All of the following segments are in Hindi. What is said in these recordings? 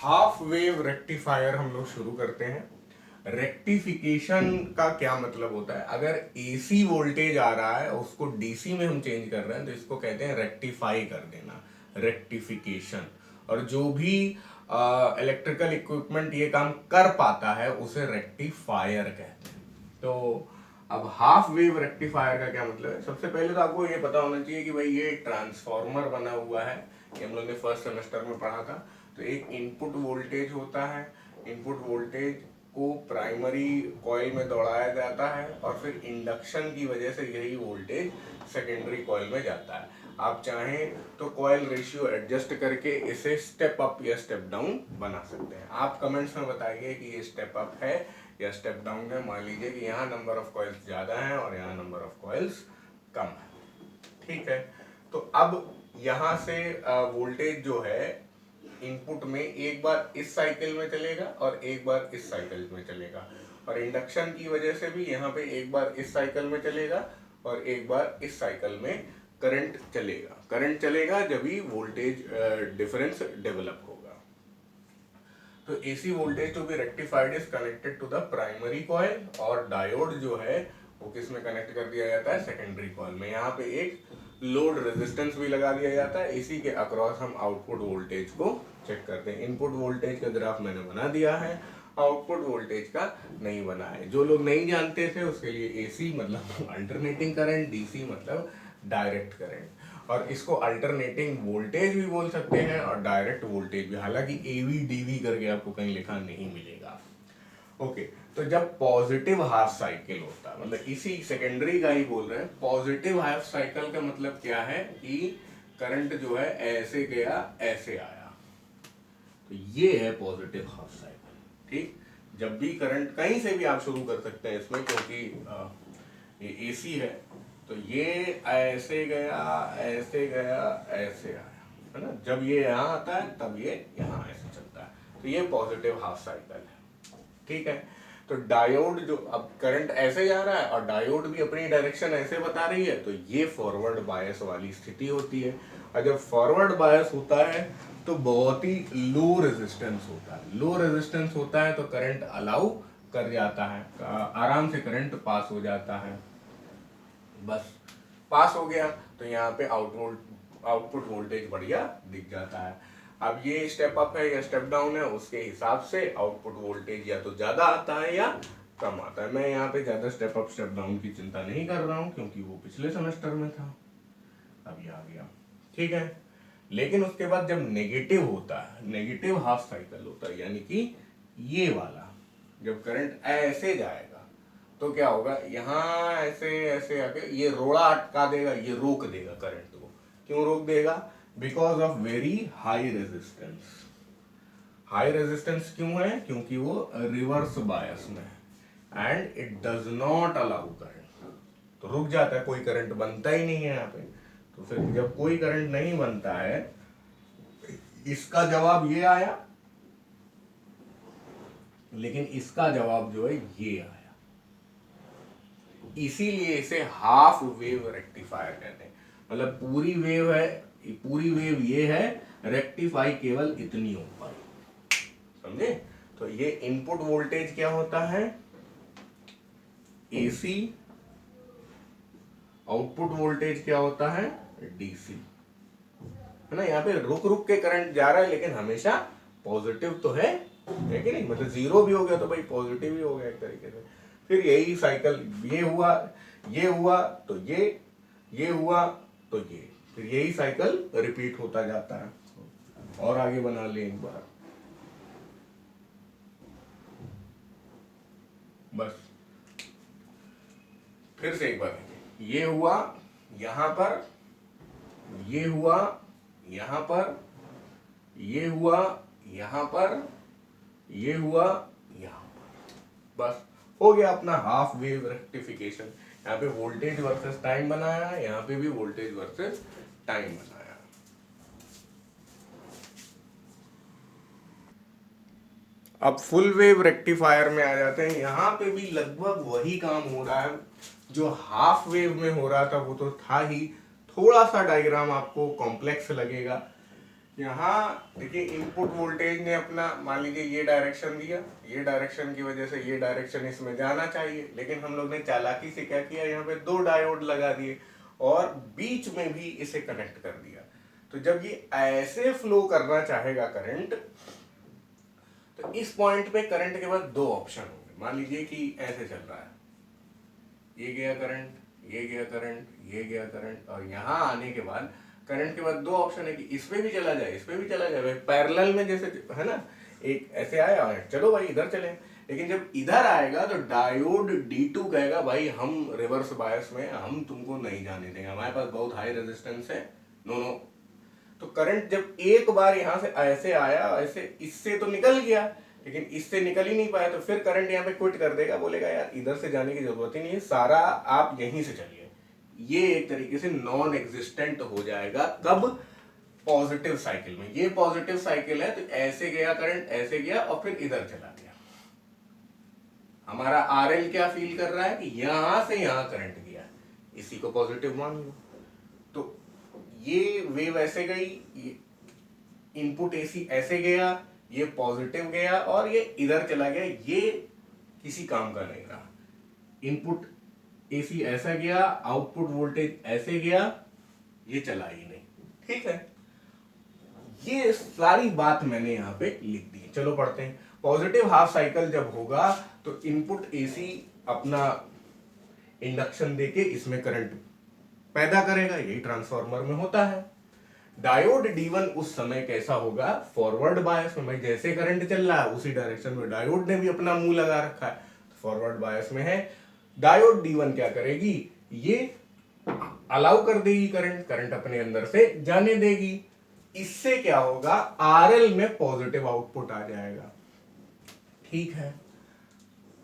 हाफ वेव रेक्टिफायर हम लोग शुरू करते हैं। रेक्टिफिकेशन का क्या मतलब होता है? अगर एसी वोल्टेज आ रहा है उसको डीसी में हम चेंज कर रहे हैं तो इसको कहते हैं रेक्टिफाई कर देना, रेक्टिफिकेशन। और जो भी इलेक्ट्रिकल इक्विपमेंट ये काम कर पाता है उसे रेक्टिफायर कहते हैं। तो अब हाफ वेव रेक्टिफायर का क्या मतलब है? सबसे पहले तो आपको ये पता होना चाहिए कि भाई ये ट्रांसफॉर्मर बना हुआ है, ये हम लोग ने फर्स्ट सेमेस्टर में पढ़ा था। तो एक इनपुट वोल्टेज होता है, इनपुट वोल्टेज को प्राइमरी कॉइल में दौड़ाया जाता है और फिर इंडक्शन की वजह से यही वोल्टेज सेकेंडरी कॉइल में जाता है। आप चाहें तो कॉइल रेशियो एडजस्ट करके इसे स्टेप अप या स्टेप डाउन बना सकते हैं। आप कमेंट्स में बताइए कि ये स्टेप अप है या स्टेप डाउन है। मान लीजिए कि यहाँ नंबर ऑफ कॉइल्स ज्यादा है और यहाँ नंबर ऑफ कॉइल्स कम है, ठीक है। तो अब यहाँ से वोल्टेज जो है इनपुट में एक बार इस साइकिल में चलेगा और एक बार इस साइकिल में चलेगा, और इंडक्शन की वजह से भी यहाँ पे एक बार इस साइकिल में चलेगा और एक बार इस साइकिल में करंट चलेगा। करंट चलेगा जब भी वोल्टेज डिफरेंस डेवलप होगा। तो AC voltage to be rectified is connected to the primary coil, और डायोड जो है वो किस में कनेक्ट कर दिया जाता है? सेकेंडरी कॉइल में। यहाँ पे एक लोड रेजिस्टेंस भी लगा दिया जाता है। इसी के अक्रॉस हम आउटपुट वोल्टेज को चेक करते हैं। इनपुट वोल्टेज का ग्राफ मैंने बना दिया है, आउटपुट वोल्टेज का नहीं बना है। जो लोग नहीं जानते थे उसके लिए एसी मतलब अल्टरनेटिंग करंट, डीसी मतलब डायरेक्ट करंट, और इसको अल्टरनेटिंग वोल्टेज भी बोल सकते हैं और डायरेक्ट वोल्टेज भी। हालांकि एवी डीवी करके आपको कहीं लिखा नहीं मिलेगा। ओके, तो जब पॉजिटिव हाफ साइकिल होता है, मतलब इसी सेकेंडरी का ही बोल रहे हैं, पॉजिटिव हाफ साइकिल का मतलब क्या है कि करंट जो है ऐसे गया ऐसे आया, तो ये है पॉजिटिव हाफ साइकिल, ठीक। जब भी करंट कहीं से भी आप शुरू कर सकते हैं इसमें, क्योंकि ये एसी है, तो ये ऐसे गया ऐसे गया ऐसे आया, है ना। जब ये यहाँ आता है तब ये यहाँ ऐसे चलता है, तो ये पॉजिटिव हाफ साइकिल है, ठीक है। तो डायोड जो, अब करंट ऐसे जा रहा है और डायोड भी अपनी डायरेक्शन ऐसे बता रही है, तो ये फॉरवर्ड बायस वाली स्थिति होती है। और जब फॉरवर्ड बायस होता है तो बहुत ही लो रेजिस्टेंस होता है। लो रेजिस्टेंस होता है तो करंट अलाउ कर जाता है, आराम से करंट पास हो जाता है। बस पास हो गया तो यहाँ पे आउटपुट वोल्टेज बढ़िया दिख जाता है। अब ये स्टेप अप है या स्टेप डाउन है, उसके हिसाब से आउटपुट वोल्टेज या तो ज्यादा आता है या कम आता है। मैं यहाँ पे ज्यादा स्टेप अप स्टेप डाउन की चिंता नहीं कर रहा हूँ क्योंकि वो पिछले सेमेस्टर में था, अब ये आ गया, ठीक है। लेकिन उसके बाद जब नेगेटिव होता है, नेगेटिव हाफ साइकिल होता है, यानी कि ये वाला, जब करंट ऐसे जाएगा तो क्या होगा, यहाँ ऐसे ऐसे आके ये रोड़ा अटका देगा, ये रोक देगा करंट को। क्यों रोक देगा? Because of very high resistance. High resistance क्यों है? क्योंकि वो रिवर्स बायस में है and it does not allow current, तो रुक जाता है, कोई करंट बनता ही नहीं है यहाँ पे। तो फिर जब कोई करंट नहीं बनता है, इसका जवाब ये आया, लेकिन इसका जवाब जो है ये आया। इसीलिए इसे हाफ वेव रेक्टिफायर कहते हैं। मतलब पूरी वेव है, पूरी वेव ये है, रेक्टिफाई केवल इतनी ऊपर, समझे। तो ये इनपुट वोल्टेज क्या होता है? एसी। आउटपुट वोल्टेज क्या होता है? डीसी, है ना। यहाँ पे रुक रुक के करंट जा रहा है लेकिन हमेशा पॉजिटिव तो है कि नहीं? मतलब जीरो भी हो गया तो भाई पॉजिटिव ही हो गया एक तरीके से। फिर यही साइकिल, ये हुआ तो ये हुआ तो ये, फिर यही साइकिल रिपीट होता जाता है। और आगे बना ले एक बार, बस फिर से एक बार, ये हुआ यहां पर, ये हुआ यहां पर, ये हुआ यहां पर, ये हुआ यहां पर, बस हो गया अपना हाफ वेव रेक्टिफिकेशन। यहाँ पे वोल्टेज वर्सेस टाइम बनाया, यहाँ पे भी वोल्टेज वर्सेस टाइम बनाया। अब फुल वेव रेक्टिफायर में आ जाते हैं। यहाँ पे भी लगभग वही काम हो रहा है जो हाफ वेव में हो रहा था, वो तो था ही। थोड़ा सा डायग्राम आपको कॉम्प्लेक्स लगेगा यहाँ देखिए इनपुट वोल्टेज ने अपना मान लीजिए ये डायरेक्शन दिया, ये डायरेक्शन की वजह से ये डायरेक्शन इसमें जाना चाहिए, लेकिन हम लोग ने चालाकी से क्या किया, यहाँ पे 2 डायोड लगा दिए और बीच में भी इसे कनेक्ट कर दिया। तो जब ये ऐसे फ्लो करना चाहेगा करंट, तो इस पॉइंट पे करंट के बाद 2 ऑप्शन होंगे। मान लीजिए कि ऐसे चल रहा है, ये गया करंट, ये गया करंट, ये गया करंट, और यहां आने के बाद करंट के बाद 2 ऑप्शन है कि इसमें भी चला जाए, इसमें भी चला जाए, पैरेलल में जैसे है ना, एक ऐसे आया चलो भाई इधर चले। लेकिन जब इधर आएगा तो डायोड D2 कहेगा भाई हम रिवर्स बायस में, हम तुमको नहीं जाने देंगे, हमारे पास बहुत हाई रेजिस्टेंस है, नो नो। तो करंट जब एक बार यहां से ऐसे आया, ऐसे इससे तो निकल गया, लेकिन इससे निकल ही नहीं पाया, तो फिर करंट यहाँ पे क्विट कर देगा, बोलेगा यार इधर से जाने की जरूरत ही नहीं है, सारा आप यहीं से चलिए। ये एक तरीके से नॉन एग्जिस्टेंट हो जाएगा। कब? पॉजिटिव साइकिल में। ये पॉजिटिव साइकिल है, तो ऐसे गया करंट, ऐसे गया और फिर इधर चला गया। हमारा आरएल क्या फील कर रहा है कि यहां से यहां करंट गया, इसी को पॉजिटिव मान लो। तो ये वेव ऐसे गई, इनपुट एसी ऐसे गया, ये पॉजिटिव गया और ये इधर चला गया, ये किसी काम का नहीं रहा। इनपुट एसी ऐसा गया, आउटपुट वोल्टेज ऐसे गया, ये चला ही नहीं। ठीक है, ये सारी बात मैंने यहां पे लिख दी। चलो पढ़ते हैं। पॉजिटिव हाफ साइकिल जब होगा तो इनपुट एसी अपना इंडक्शन देके इसमें करंट पैदा करेगा, यही ट्रांसफार्मर में होता है। डायोड D1 उस समय कैसा होगा? फॉरवर्ड बायस में। भाई जैसे करंट चल रहा है उसी डायरेक्शन में डायोड ने भी अपना मुंह लगा रखा है, फॉरवर्ड बायस में है। डायोड D1 क्या करेगी? ये अलाउ कर देगी करंट, करंट अपने अंदर से जाने देगी। इससे क्या होगा? RL में पॉजिटिव आउटपुट आ जाएगा। ठीक है,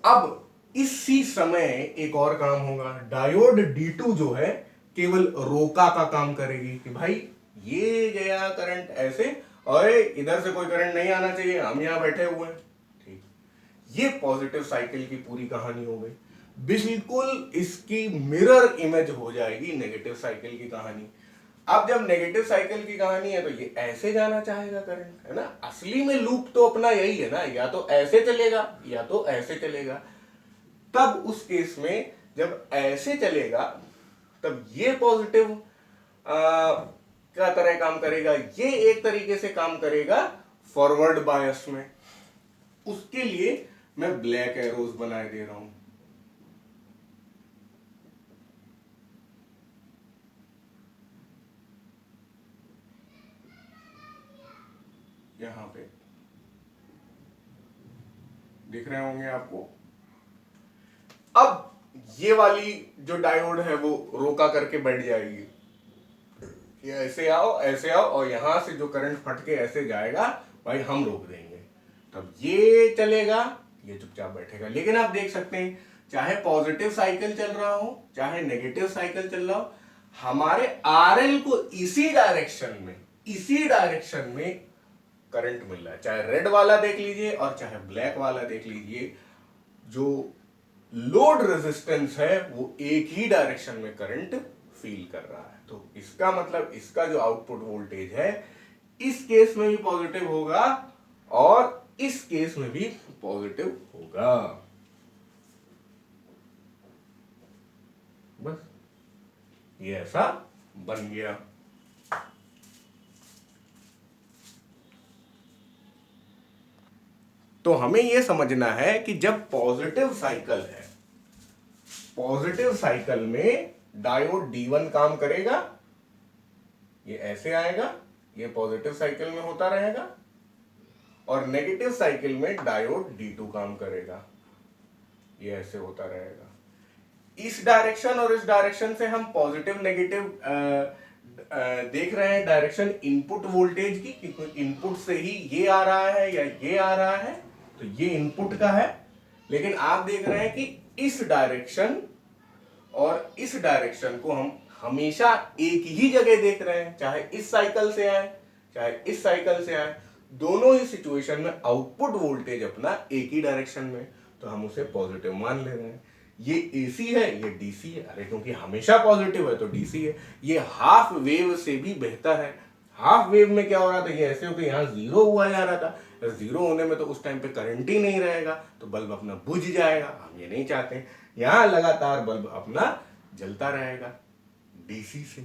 अब इसी समय एक और काम होगा। डायोड D2 जो है केवल रोका का काम करेगी कि भाई ये गया करंट ऐसे, और इधर से कोई करंट नहीं आना चाहिए, हम यहां बैठे हुए हैं। ठीक, ये पॉजिटिव साइकिल की पूरी कहानी हो गई। बिल्कुल इसकी मिरर इमेज हो जाएगी नेगेटिव साइकिल की कहानी। अब जब नेगेटिव साइकिल की कहानी है तो ये ऐसे जाना चाहेगा करंट, है ना। असली में लूप तो अपना यही है ना, या तो ऐसे चलेगा या तो ऐसे चलेगा। तब उस केस में जब ऐसे चलेगा तब ये पॉजिटिव का तरह काम करेगा, ये एक तरीके से काम करेगा फॉरवर्ड बायस में। उसके लिए मैं ब्लैक एरोज बनाए दे रहा हूं। यहां पे दिख रहे होंगे आपको। अब ये वाली जो डायोड है वो रोका करके बैठ जाएगी, ये ऐसे आओ ऐसे आओ, और यहां से जो करंट फट के ऐसे जाएगा भाई हम रोक देंगे। तब ये चलेगा, ये चुपचाप बैठेगा। लेकिन आप देख सकते हैं चाहे पॉजिटिव साइकिल चल रहा हो चाहे नेगेटिव साइकिल चल रहा हो, हमारे आरएल को इसी डायरेक्शन में करंट मिल रहा है। चाहे रेड वाला देख लीजिए और चाहे ब्लैक वाला देख लीजिए, जो लोड रेजिस्टेंस है वो एक ही डायरेक्शन में करंट फील कर रहा है। तो इसका मतलब इसका जो आउटपुट वोल्टेज है इस केस में भी पॉजिटिव होगा और इस केस में भी पॉजिटिव होगा। बस ये ऐसा बन गया। तो हमें यह समझना है कि जब पॉजिटिव साइकिल है, पॉजिटिव साइकिल में डायोड D1 काम करेगा, ये ऐसे आएगा, ये पॉजिटिव साइकिल में होता रहेगा, और नेगेटिव साइकिल में डायोड D2 काम करेगा, ये ऐसे होता रहेगा। इस डायरेक्शन और इस डायरेक्शन से हम पॉजिटिव नेगेटिव देख रहे हैं डायरेक्शन इनपुट वोल्टेज की, क्योंकि इनपुट से ही ये आ रहा है या ये आ रहा है, तो ये इनपुट का है। लेकिन आप देख रहे हैं कि इस डायरेक्शन और इस डायरेक्शन को हम हमेशा एक ही जगह देख रहे हैं, चाहे इस साइकिल से आए चाहे इस साइकिल से आए, दोनों ही सिचुएशन में आउटपुट वोल्टेज अपना एक ही डायरेक्शन में, तो हम उसे पॉजिटिव मान ले रहे हैं। ये एसी है, ये डीसी है, अरे क्योंकि हमेशा पॉजिटिव है तो डीसी है। ये हाफ वेव से भी बेहतर है, हाफ वेव में क्या हो रहा था, ये ऐसे होकर यहाँ जीरो हुआ जा रहा था, जीरो होने में तो उस टाइम पे करंट ही नहीं रहेगा, तो बल्ब अपना बुझ जाएगा, हम ये नहीं चाहते। यहाँ लगातार बल्ब अपना जलता रहेगा डीसी से।